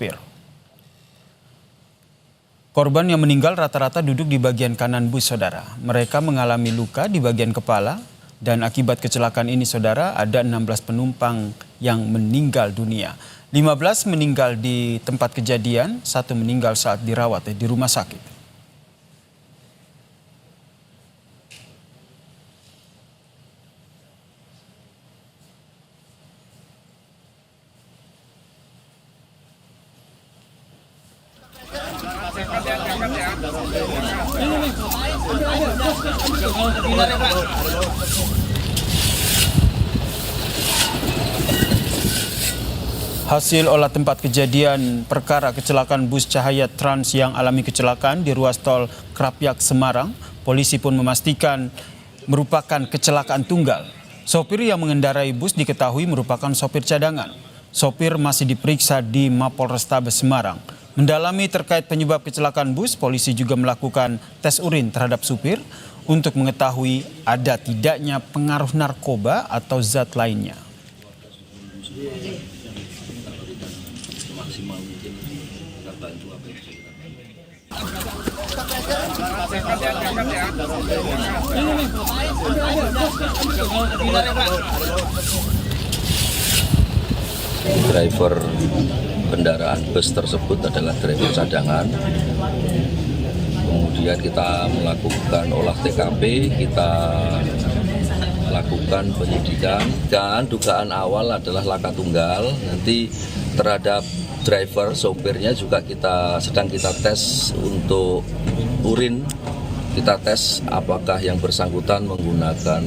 sopir. Korban yang meninggal rata-rata duduk di bagian kanan bus, saudara. Mereka mengalami luka di bagian kepala dan akibat kecelakaan ini, saudara, ada 16 penumpang yang meninggal dunia. 15 meninggal di tempat kejadian, 1 meninggal saat dirawat di rumah sakit. Hasil olah tempat kejadian perkara kecelakaan bus Cahaya Trans yang alami kecelakaan di ruas tol Krapyak, Semarang, polisi pun memastikan merupakan kecelakaan tunggal. Sopir yang mengendarai bus diketahui merupakan sopir cadangan. Sopir masih diperiksa di Mapolrestabes Semarang. Mendalami terkait penyebab kecelakaan bus, polisi juga melakukan tes urin terhadap supir untuk mengetahui ada tidaknya pengaruh narkoba atau zat lainnya. Driver kendaraan bus tersebut adalah driver cadangan. Kemudian kita melakukan olah TKP, kita lakukan penyidikan dan dugaan awal adalah laka tunggal. Nanti terhadap driver, sopirnya juga sedang kita tes untuk urin. Kita tes apakah yang bersangkutan menggunakan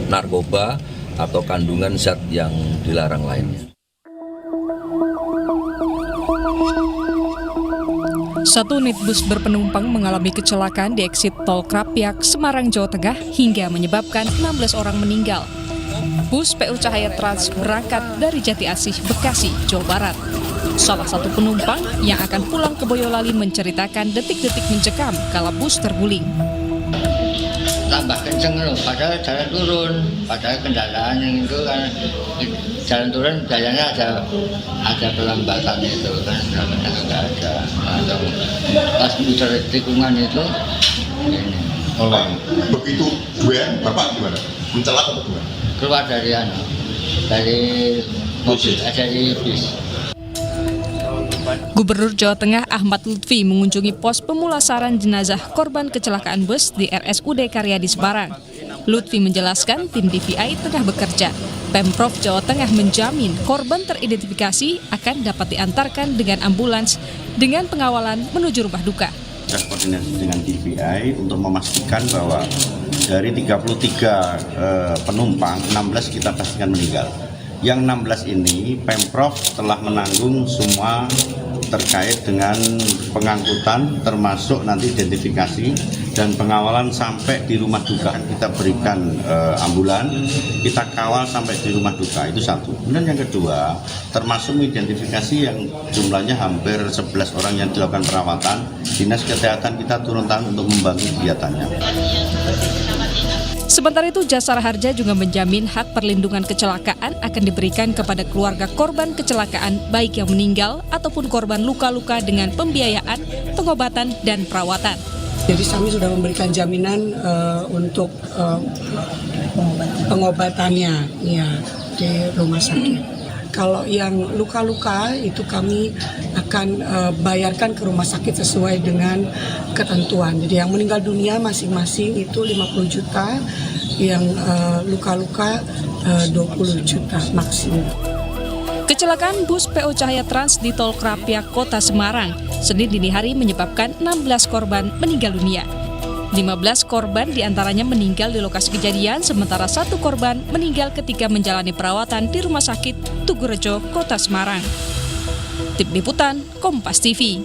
narkoba atau kandungan zat yang dilarang lainnya. Satu unit bus berpenumpang mengalami kecelakaan di eksit tol Krapyak, Semarang, Jawa Tengah hingga menyebabkan 16 orang meninggal. Bus PO Cahaya Trans berangkat dari Jati Asih, Bekasi, Jawa Barat. Salah satu penumpang yang akan pulang ke Boyolali menceritakan detik-detik mencekam kala bus terguling. Tambah kenceng loh, padahal jalan turun, padahal kendaraan yang itu kan jalan turun biasanya ada pelambatan itu kan, namanya nggak ada. Atau pas muter tikungan itu ini. Oh, begitu Bapak gimana? Mencelak atau gimana? Keluar dari mobil, dari bis. Gubernur Jawa Tengah Ahmad Lutfi mengunjungi pos pemulasaran jenazah korban kecelakaan bus di RSUD Karyadi Semarang. Lutfi menjelaskan tim DVI tengah bekerja. Pemprov Jawa Tengah menjamin korban teridentifikasi akan dapat diantarkan dengan ambulans dengan pengawalan menuju rumah duka. Kita koordinasi dengan DVI untuk memastikan bahwa dari 33 penumpang, 16 kita pastikan meninggal. Yang 16 ini Pemprov telah menanggung semua terkait dengan pengangkutan, termasuk nanti identifikasi dan pengawalan sampai di rumah duka. Kita berikan ambulan, kita kawal sampai di rumah duka, itu satu. Kemudian yang kedua, termasuk identifikasi yang jumlahnya hampir 11 orang yang dilakukan perawatan. Dinas Kesehatan kita turun tangan untuk membantu kegiatannya. Sementara itu, Jasara Harja juga menjamin hak perlindungan kecelakaan akan diberikan kepada keluarga korban kecelakaan, baik yang meninggal ataupun korban luka-luka dengan pembiayaan, pengobatan, dan perawatan. Jadi kami sudah memberikan jaminan untuk pengobatannya ya, di rumah sakit. Kalau yang luka-luka itu kami akan bayarkan ke rumah sakit sesuai dengan ketentuan. Jadi yang meninggal dunia masing-masing itu 50 juta, yang luka-luka 20 juta maksimum. Kecelakaan bus PO Cahaya Trans di Tol Krapyak, Kota Semarang, Senin dini hari menyebabkan 16 korban meninggal dunia. 15 korban diantaranya meninggal di lokasi kejadian, sementara 1 korban meninggal ketika menjalani perawatan di Rumah Sakit Tugurejo, Kota Semarang. Tim Liputan, Kompas TV.